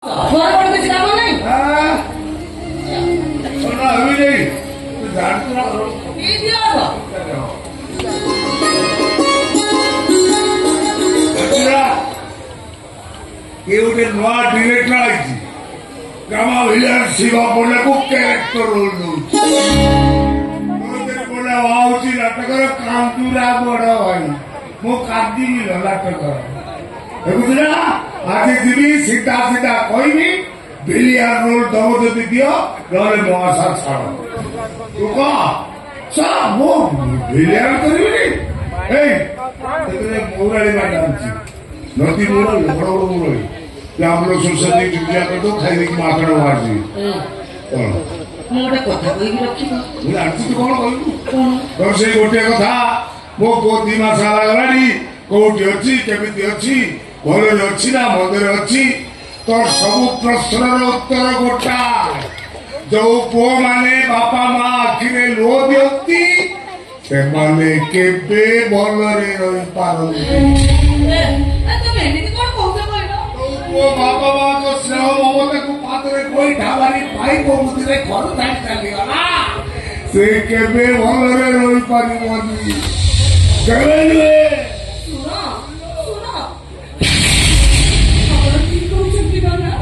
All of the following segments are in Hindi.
घर पर कुछ काम नहीं सोना हुई नहीं तू जान तो ना ये दिया था ये उधर नवा डायरेक्टर आई थी गामा विलर शिवा बोले को कैरेक्टर रोल दो तेरे बोले वाव जी नाटक करो काम पूरा बड़ा भाई मो काटी मिलो नाटक करो बुझला आज दिवी सीधा सीधा कोई भी बिलियर रोल दो तो दियो रोल महासार छाड़ो तू का सब वो बिलियर करी नहीं ए तेरे मोराली में डांसी नदी मोराली बड़ा बड़ा मोराली या हम लोग सोसाइटी जुटिया कर दो खाई की माकड़ वाजी कौन मोटे कथा कोई भी रखी तो मुझे अर्थ तो कौन कौन तो से गोटे कथा वो कोती मसाला गलाडी कोटी अछि केमिति अछि भले अछि ना मंदिर अछि तो सब प्रश्नर उत्तर गोटा जो पो माने बापा मां आखिरे लो दियंती से माने केबे भलरे रहि पारंती तमे एमिति कोन कहू वो बाबा माँ को स्नेह ममता को पात्र कोई ढाबारी भाई को मुझे घर धाट चली गला से केबे भलरे रही पारी मोनी गले सुनो सुनो और की को चुकी ना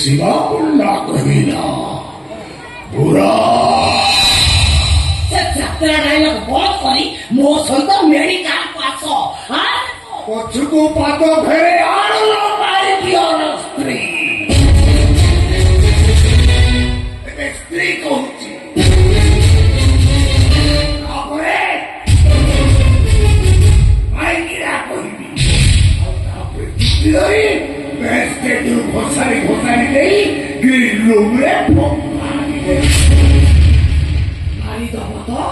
शिवा उल्ला कहीना बुरा तेरा डायलॉग बहुत करी मो सहित मेडिकल पास हां पछुको पातो फेरे आड़लो मारी दियोर स्त्री ए स्त्री कहूची आपरे आई गिरा कहबी आपरे दिलोई बेस्टे तू घोसारी नहीं गिरी लुमरे मारी दब तो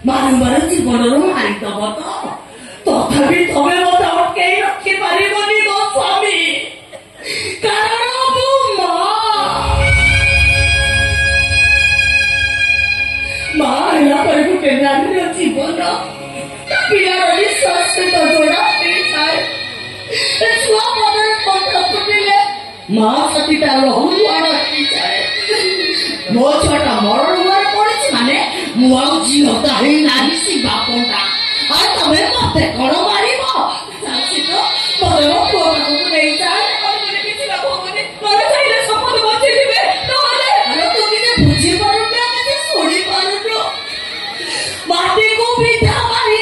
मारू जीवन मारी दब तो तथापि तमे मत अटके रखी पारिबनी गो स्वामी कारण तू माँ ହେଲା ପରେ ଗୋଟେ ନାରୀର ଜୀବନ ପିଲାର ନିଶ୍ୱାସ ସହିତ ଯୋଡ଼ା ହେଇଥାଏ ଛୁଆ ମନରେ କଣ୍ଠ ଫୁଟିଲେ माँ सती लहुआड़ जाए मो छुआटा मरण मुआर पड़ी माने मुझीता ही ना सी बापा तमें मत कौन मार मत मो पुआ पाखक नहीं जाए शपथ बचेबे तू किसी बुझी पार शुणी पार माटी को पिठा मारे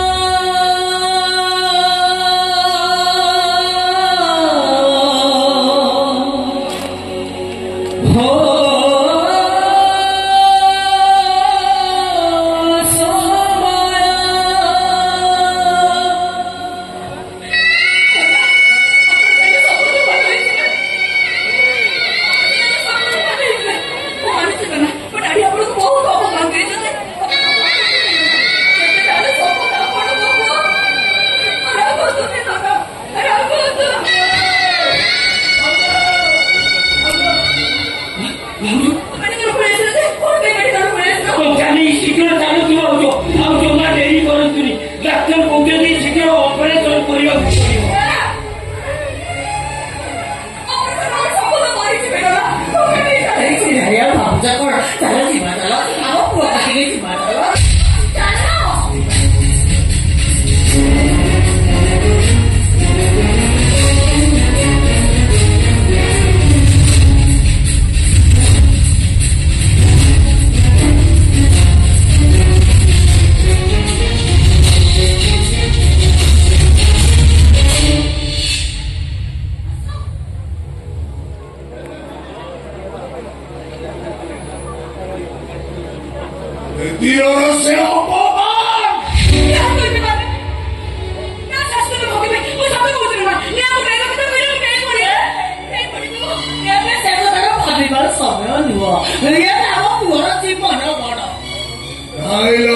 ଭାବିବାର ସମୟ ନୁହଁ। ଏ ଆମ ପୁଅର ଜୀବନ ବଡ଼। ଖାଇଲ